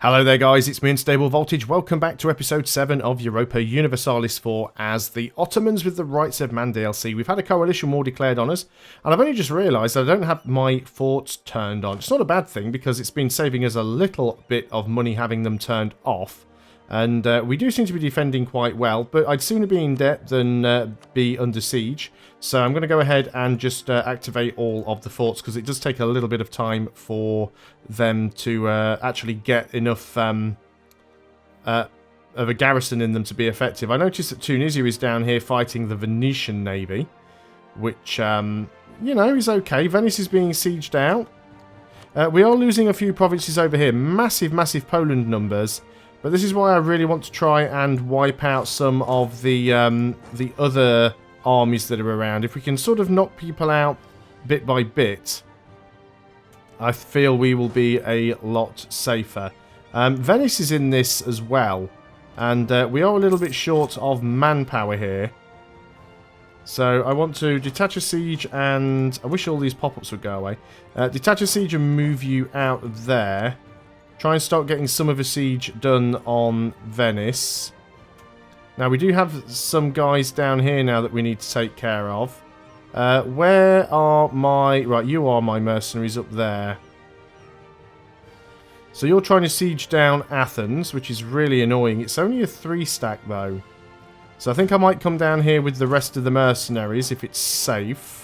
Hello there guys, it's me Unstable Voltage. Welcome back to episode 7 of Europa Universalis 4 as the Ottomans with the Rights of Man DLC. We've had a coalition war declared on us, and I've only just realised that I don't have my forts turned on. It's not a bad thing because it's been saving us a little bit of money having them turned off. And we do seem to be defending quite well, but I'd sooner be in debt than be under siege. So I'm going to go ahead and just activate all of the forts, because it does take a little bit of time for them to actually get enough of a garrison in them to be effective. I noticed that Tunisia is down here fighting the Venetian navy, which, you know, is okay. Venice is being sieged out. We are losing a few provinces over here. Massive, massive Poland numbers. But this is why I really want to try and wipe out some of the other armies that are around. If we can sort of knock people out bit by bit, I feel we will be a lot safer. Venice is in this as well, and we are a little bit short of manpower here. So I want to detach a siege, and I wish all these pop-ups would go away. Detach a siege and move you out of there. Try and start getting some of a siege done on Venice. Now, we do have some guys down here now that we need to take care of. Where are my... Right, you are my mercenaries up there. So you're trying to siege down Athens, which is really annoying. It's only a 3-stack, though. So I think I might come down here with the rest of the mercenaries if it's safe.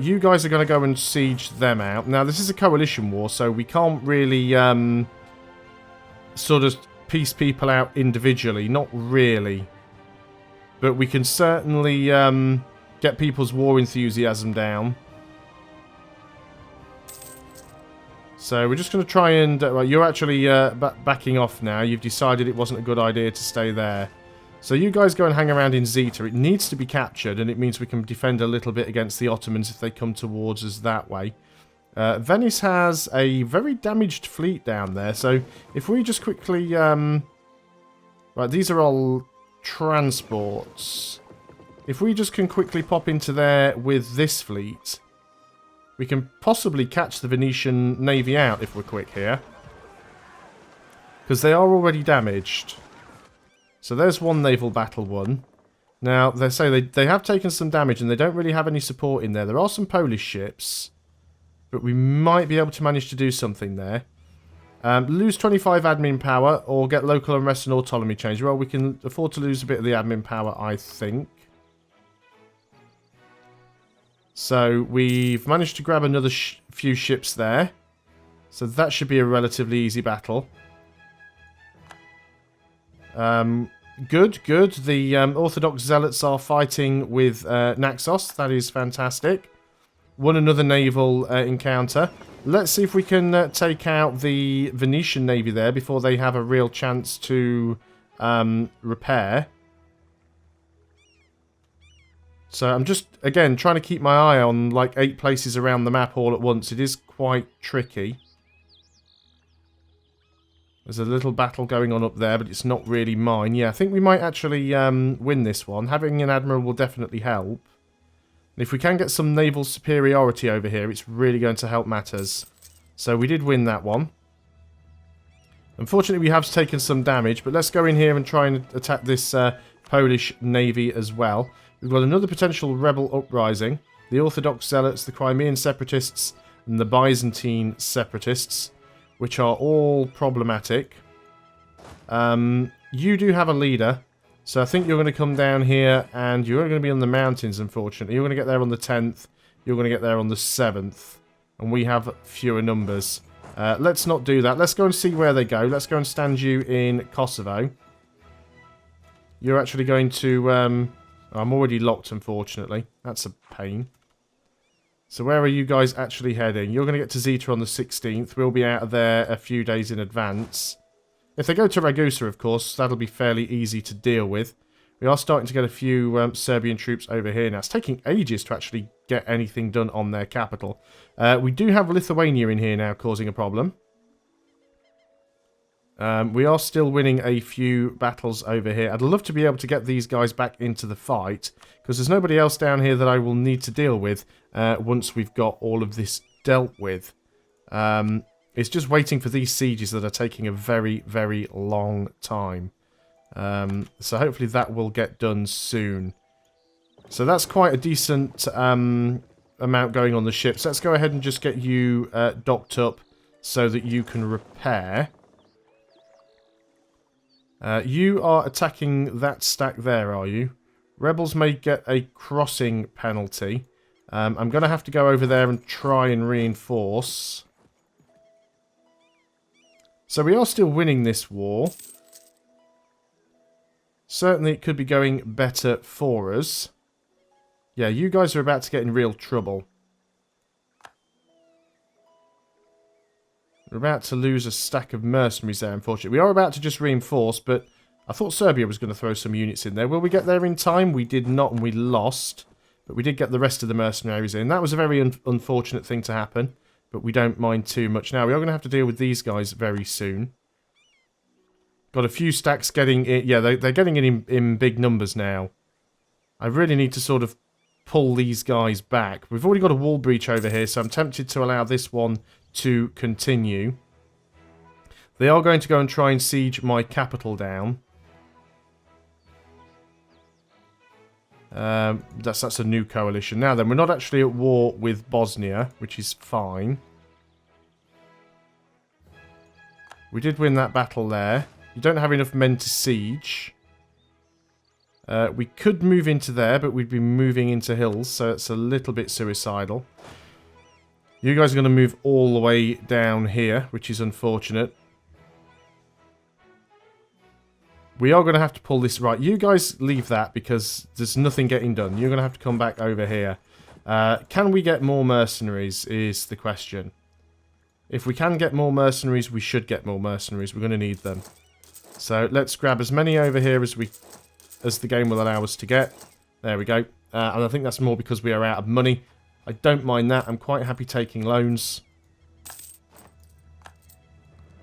You guys are going to go and siege them out. Now, this is a coalition war, so we can't really sort of piece people out individually. Not really. But we can certainly get people's war enthusiasm down. So we're just going to try and... well, you're actually backing off now. You've decided it wasn't a good idea to stay there. So you guys go and hang around in Zito. It needs to be captured, and it means we can defend a little bit against the Ottomans if they come towards us that way. Venice has a very damaged fleet down there, so if we just quickly... right, these are all transports. If we just can quickly pop into there with this fleet, we can possibly catch the Venetian navy out if we're quick here. Because they are already damaged. So there's one naval battle won. Now, they say they have taken some damage and they don't really have any support in there. There are some Polish ships, but we might be able to manage to do something there. Lose 25 admin power or get local unrest and autonomy change. Well, we can afford to lose a bit of the admin power, I think. So we've managed to grab another few ships there. So that should be a relatively easy battle. Good, good. The Orthodox Zealots are fighting with Naxos. That is fantastic. Won another naval encounter. Let's see if we can take out the Venetian navy there before they have a real chance to repair. So I'm just, again, trying to keep my eye on like 8 places around the map all at once. It is quite tricky. There's a little battle going on up there, but it's not really mine. Yeah, I think we might actually win this one. Having an admiral will definitely help. And if we can get some naval superiority over here, it's really going to help matters. So we did win that one. Unfortunately, we have taken some damage, but let's go in here and try and attack this Polish navy as well. We've got another potential rebel uprising. The Orthodox Zealots, the Crimean Separatists, and the Byzantine Separatists, which are all problematic. You do have a leader, so I think you're going to come down here, and you're going to be on the mountains, unfortunately. You're going to get there on the 10th, you're going to get there on the 7th, and we have fewer numbers. Let's not do that. Let's go and see where they go. Let's go and stand you in Kosovo. You're actually going to... I'm already locked, unfortunately. That's a pain. So where are you guys actually heading? You're going to get to Zito on the 16th. We'll be out of there a few days in advance. If they go to Ragusa, of course, that'll be fairly easy to deal with. We are starting to get a few Serbian troops over here now. It's taking ages to actually get anything done on their capital. We do have Lithuania in here now causing a problem. We are still winning a few battles over here. I'd love to be able to get these guys back into the fight, because there's nobody else down here that I will need to deal with once we've got all of this dealt with. It's just waiting for these sieges that are taking a very, very long time. So hopefully that will get done soon. So that's quite a decent amount going on the ships. Let's go ahead and just get you docked up so that you can repair. You are attacking that stack there, are you? Rebels may get a crossing penalty. I'm going to have to go over there and try and reinforce. So we are still winning this war. Certainly it could be going better for us. Yeah, you guys are about to get in real trouble. We're about to lose a stack of mercenaries there, unfortunately. We are about to just reinforce, but I thought Serbia was going to throw some units in there. Will we get there in time? We did not, and we lost. But we did get the rest of the mercenaries in. That was a very unfortunate thing to happen, but we don't mind too much. Now, we are going to have to deal with these guys very soon. Got a few stacks getting in. Yeah, they're getting in big numbers now. I really need to sort of pull these guys back. We've already got a wall breach over here, so I'm tempted to allow this one to continue. They are going to go and try and siege my capital down. That's a new coalition. Now then, we're not actually at war with Bosnia, which is fine. We did win that battle there. You don't have enough men to siege. We could move into there, but we'd be moving into hills, so it's a little bit suicidal. You guys are going to move all the way down here, which is unfortunate. We are going to have to pull this right. You guys leave that because there's nothing getting done. You're going to have to come back over here. Can we get more mercenaries is the question. If we can get more mercenaries, we should get more mercenaries. We're going to need them. So let's grab as many over here as the game will allow us to get. There we go. And I think that's more because we are out of money. I don't mind that. I'm quite happy taking loans.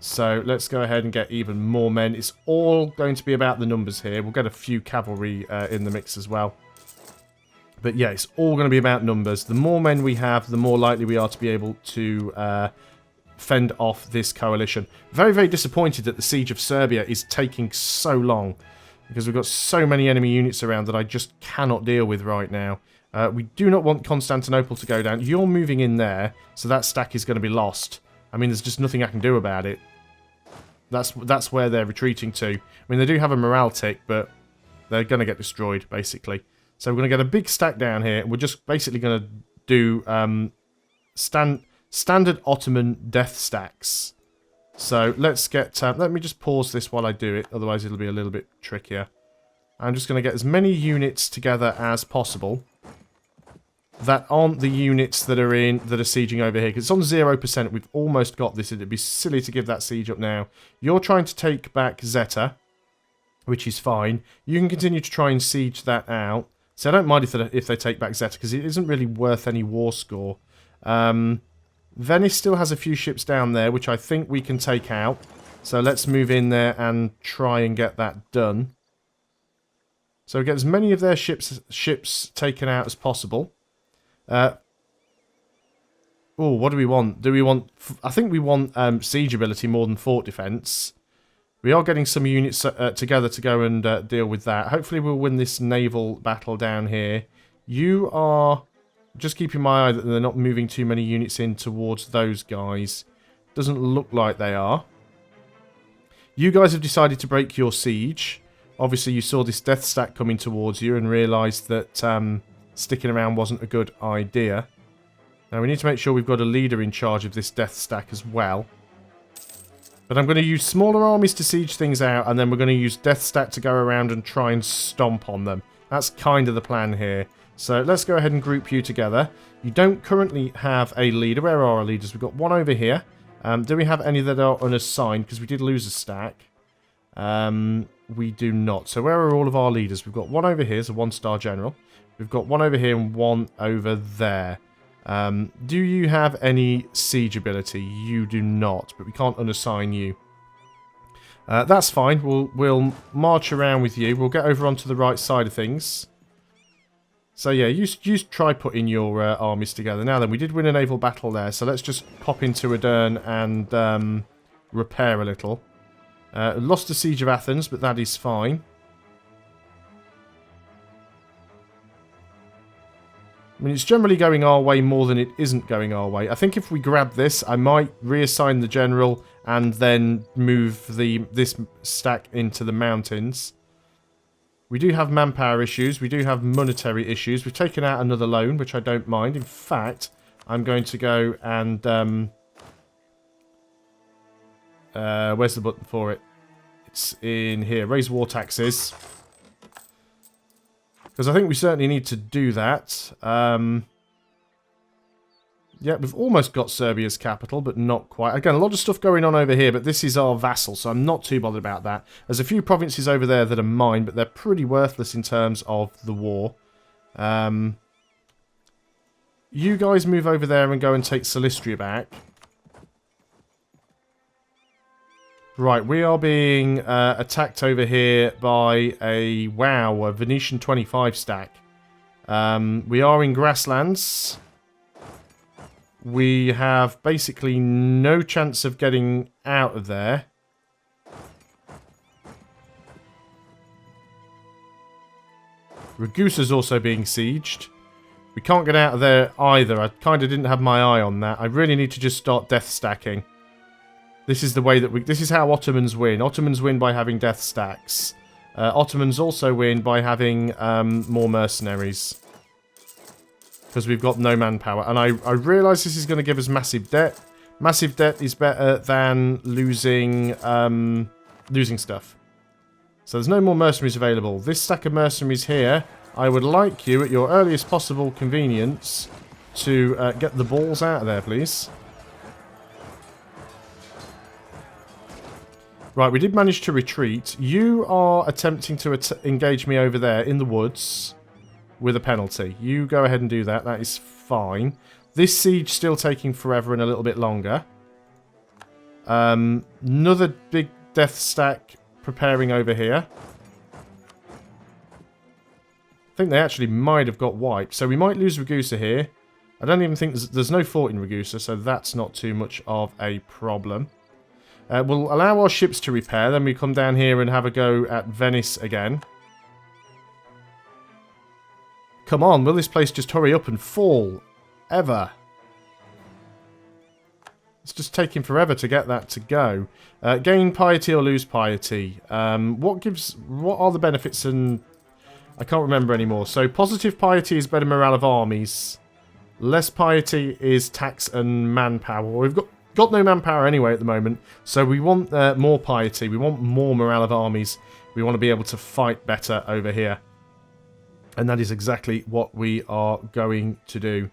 So let's go ahead and get even more men. It's all going to be about the numbers here. We'll get a few cavalry in the mix as well. But yeah, it's all going to be about numbers. The more men we have, the more likely we are to be able to fend off this coalition. Very, very disappointed that the siege of Serbia is taking so long. Because we've got so many enemy units around that I just cannot deal with right now. We do not want Constantinople to go down. You're moving in there, so that stack is going to be lost. I mean, there's just nothing I can do about it. That's where they're retreating to. I mean, they do have a morale tick, but they're going to get destroyed, basically. So we're going to get a big stack down here. We're just basically going to do standard Ottoman death stacks. So let's get... let me just pause this while I do it, otherwise it'll be a little bit trickier. I'm just going to get as many units together as possible that aren't the units that are sieging over here, because it's on 0%. We've almost got this. It'd be silly to give that siege up now. You're trying to take back Zeta, which is fine. You can continue to try and siege that out. So I don't mind if they take back Zeta, because it isn't really worth any war score. Venice still has a few ships down there, which I think we can take out. So let's move in there and try and get that done. So we get as many of their ships taken out as possible. Oh, what do we want? I think we want siege ability more than fort defense. We are getting some units together to go and deal with that. Hopefully we'll win this naval battle down here. You are just keeping my eye that they're not moving too many units in towards those guys. Doesn't look like they are. You guys have decided to break your siege. Obviously you saw this death stack coming towards you and realised that sticking around wasn't a good idea. Now we need to make sure we've got a leader in charge of this death stack as well. But I'm going to use smaller armies to siege things out, and then we're going to use death stack to go around and try and stomp on them. That's kind of the plan here. So let's go ahead and group you together. You don't currently have a leader. Where are our leaders? We've got one over here. Do we have any that are unassigned? Because we did lose a stack. We do not. So where are all of our leaders? We've got one over here, so 1-star general. We've got one over here and one over there. Do you have any siege ability? You do not, but we can't unassign you. That's fine. We'll march around with you. We'll get over onto the right side of things. So yeah, you try putting your armies together. Now then, we did win a naval battle there, so let's just pop into Adern and repair a little. Lost the siege of Athens, but that is fine. I mean, it's generally going our way more than it isn't going our way. I think if we grab this, I might reassign the general and then move this stack into the mountains. We do have manpower issues. We do have monetary issues. We've taken out another loan, which I don't mind. In fact, I'm going to go and... where's the button for it? It's in here. Raise war taxes. Because I think we certainly need to do that. Yeah, we've almost got Serbia's capital, but not quite. Again, a lot of stuff going on over here, but this is our vassal, so I'm not too bothered about that. There's a few provinces over there that are mine, but they're pretty worthless in terms of the war. You guys move over there and go and take Silistria back. Right, we are being attacked over here by a Venetian 25 stack. We are in grasslands. We have basically no chance of getting out of there. Ragusa's also being sieged. We can't get out of there either. I kind of didn't have my eye on that. I really need to just start death stacking. This is the way that this is how Ottomans win. Ottomans win by having death stacks. Ottomans also win by having more mercenaries. Because we've got no manpower. And I realise this is going to give us massive debt. Massive debt is better than losing stuff. So there's no more mercenaries available. This stack of mercenaries here, I would like you, at your earliest possible convenience, to get the balls out of there, please. Right, we did manage to retreat. You are attempting to engage me over there in the woods with a penalty. You go ahead and do that. That is fine. This siege still taking forever and a little bit longer. Another big death stack preparing over here. I think they actually might have got wiped. So we might lose Ragusa here. I don't even think there's no fort in Ragusa, so that's not too much of a problem. We'll allow our ships to repair. Then we come down here and have a go at Venice again. Come on, will this place just hurry up and fall? Ever? It's just taking forever to get that to go. Gain piety or lose piety. What are the benefits? And I can't remember anymore. So positive piety is better morale of armies. Less piety is tax and manpower. We've got no manpower anyway at the moment. So we want more piety. We want more morale of armies. We want to be able to fight better over here. And that is exactly what we are going to do.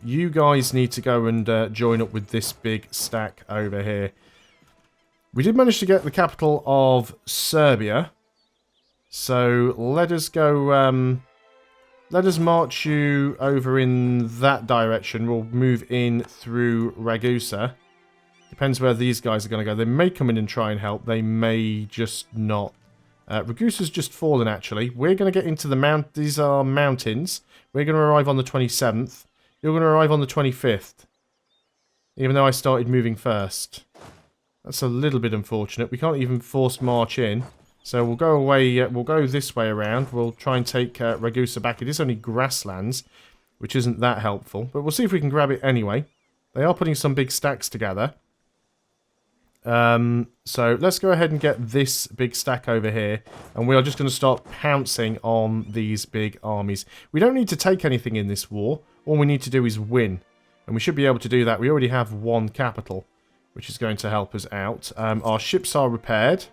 You guys need to go and join up with this big stack over here. We did manage to get the capital of Serbia. So let us go... let us march you over in that direction. We'll move in through Ragusa. Depends where these guys are going to go. They may come in and try and help. They may just not. Ragusa's just fallen, actually. We're going to get into the These are mountains. We're going to arrive on the 27th. You're going to arrive on the 25th. Even though I started moving first. That's a little bit unfortunate. We can't even force march in. So we'll go away. We'll go this way around. We'll try and take Ragusa back. It is only grasslands, which isn't that helpful. But we'll see if we can grab it anyway. They are putting some big stacks together. So let's go ahead and get this big stack over here, and we are just going to start pouncing on these big armies. We don't need to take anything in this war. All we need to do is win, and we should be able to do that. We already have one capital, which is going to help us out. Our ships are repaired.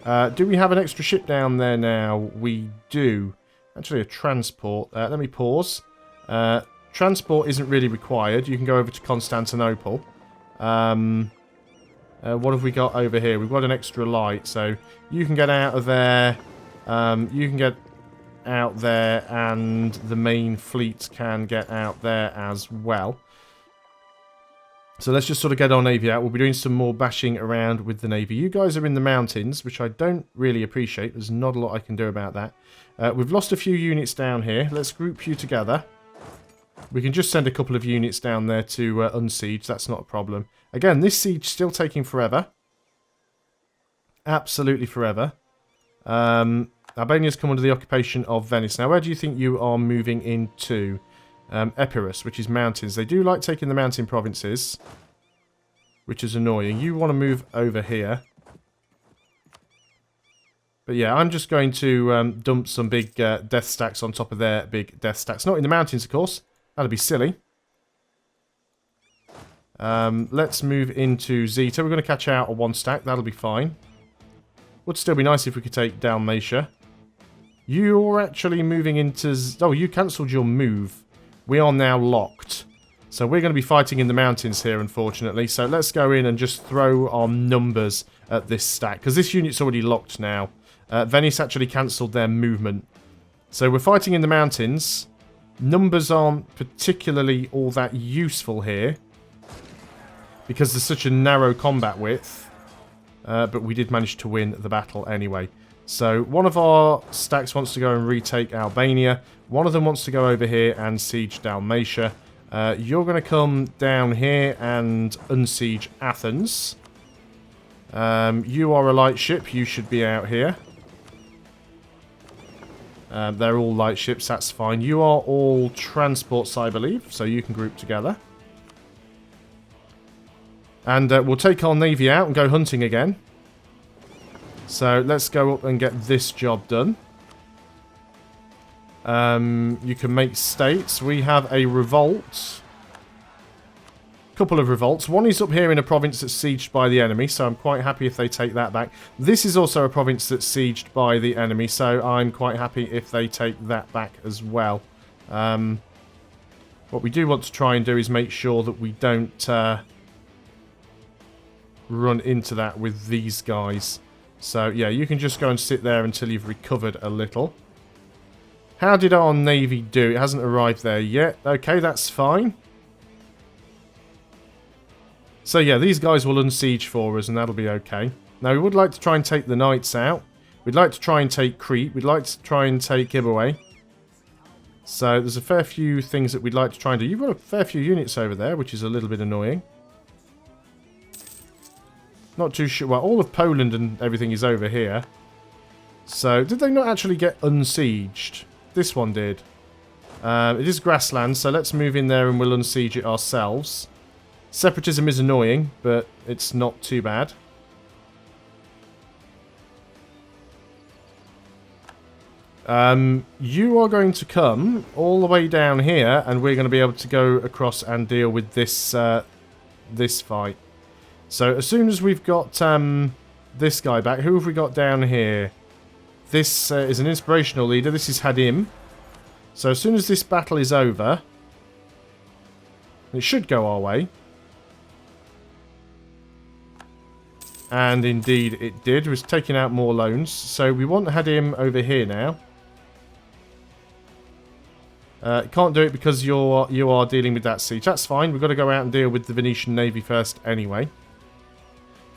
Do we have an extra ship down there now? We do. Actually, a transport. Let me pause. Transport isn't really required. You can go over to Constantinople. What have we got over here? We've got an extra light, so you can get out of there. You can get out there, and the main fleet can get out there as well. So let's just sort of get our navy out. We'll be doing some more bashing around with the navy. You guys are in the mountains, which I don't really appreciate. There's not a lot I can do about that. We've lost a few units down here. Let's group you together. We can just send a couple of units down there to unsiege. That's not a problem. Again, this siege still taking forever. Absolutely forever. Albania's come under the occupation of Venice. Now, where do you think you are moving into? Epirus, which is mountains. They do like taking the mountain provinces, which is annoying. You want to move over here. But yeah, I'm just going to dump some big death stacks on top of their big death stacks. Not in the mountains, of course. That'd be silly. Let's move into Zito. We're going to catch out a one stack. That'll be fine. Would still be nice if we could take Dalmatia. You're actually moving into... Oh, you cancelled your move. We are now locked. So we're going to be fighting in the mountains here, unfortunately. So let's go in and just throw our numbers at this stack. Because this unit's already locked now. Venice actually cancelled their movement. So we're fighting in the mountains. Numbers aren't particularly all that useful here. Because there's such a narrow combat width. But we did manage to win the battle anyway. So one of our stacks wants to go and retake Albania. One of them wants to go over here and siege Dalmatia. You're going to come down here and unsiege Athens. You are a light ship. You should be out here. They're all light ships. That's fine. You are all transports, I believe. So you can group together. And we'll take our navy out and go hunting again. So let's go up and get this job done. You can make states. We have a revolt. Couple of revolts. One is up here in a province that's sieged by the enemy, so I'm quite happy if they take that back. This is also a province that's sieged by the enemy, so I'm quite happy if they take that back as well. What we do want to try and do is make sure that we don't run into that with these guys. So, yeah, you can just go and sit there until you've recovered a little. How did our navy do? It hasn't arrived there yet. Okay, that's fine. So, yeah, these guys will unsiege for us, and that'll be okay. Now, we would like to try and take the knights out. We'd like to try and take Crete. We'd like to try and take Giveaway. So, there's a fair few things that we'd like to try and do. You've got a fair few units over there, which is a little bit annoying. Not too sure. Well, all of Poland and everything is over here. So, did they not actually get unsieged? This one did. It is grassland, so let's move in there and we'll unsiege it ourselves. Separatism is annoying, but it's not too bad. You are going to come all the way down here, and we're going to be able to go across and deal with this this fight. So as soon as we've got this guy back, who have we got down here? This is an inspirational leader. This is Hadim. So as soon as this battle is over, it should go our way. And indeed it did. It was taking out more loans. So we want Hadim over here now. Can't do it because you are dealing with that siege. That's fine. We've got to go out and deal with the Venetian Navy first anyway.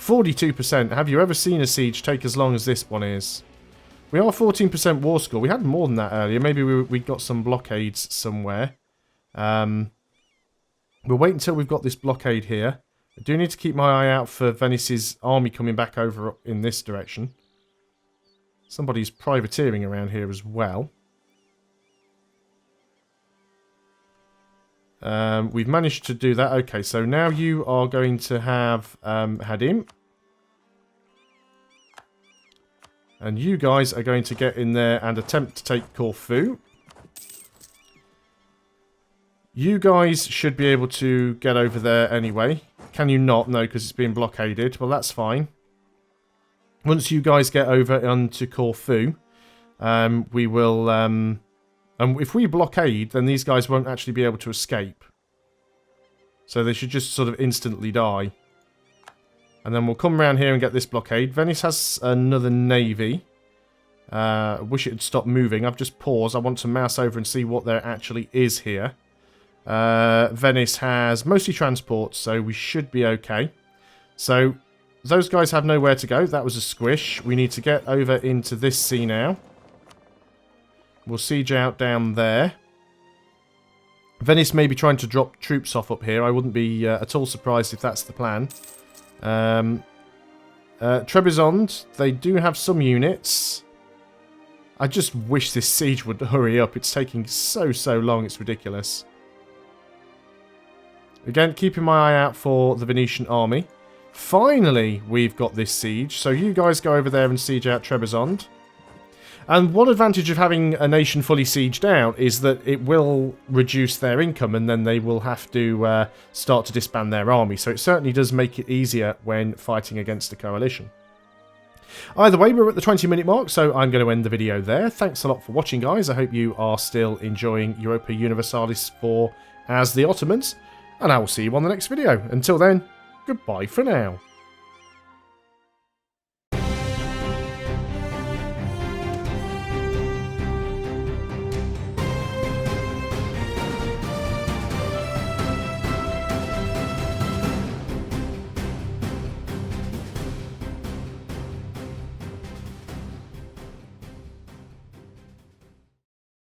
42%. Have you ever seen a siege take as long as this one is? We are 14% war score. We had more than that earlier. Maybe we got some blockades somewhere. We'll wait until we've got this blockade here. I do need to keep my eye out for Venice's army coming back over in this direction. Somebody's privateering around here as well. We've managed to do that. Okay, so now you are going to have Hadim. And you guys are going to get in there and attempt to take Corfu. You guys should be able to get over there anyway. Can you not? No, because it's being blockaded. Well, that's fine. Once you guys get over onto Corfu, we will... and if we blockade, then these guys won't actually be able to escape. So they should just sort of instantly die. And then we'll come around here and get this blockade. Venice has another navy. Wish it had stopped moving. I've just paused. I want to mouse over and see what there actually is here. Venice has mostly transports, so we should be okay. So those guys have nowhere to go. That was a squish. We need to get over into this sea now. We'll siege out down there. Venice may be trying to drop troops off up here. I wouldn't be at all surprised if that's the plan. Trebizond, they do have some units. I just wish this siege would hurry up. It's taking so long. It's ridiculous. Again, keeping my eye out for the Venetian army. Finally, we've got this siege. So you guys go over there and siege out Trebizond. And one advantage of having a nation fully sieged out is that it will reduce their income, and then they will have to start to disband their army. So it certainly does make it easier when fighting against a coalition. Either way, we're at the 20-minute mark, so I'm going to end the video there. Thanks a lot for watching, guys. I hope you are still enjoying Europa Universalis as the Ottomans, and I will see you on the next video. Until then, goodbye for now.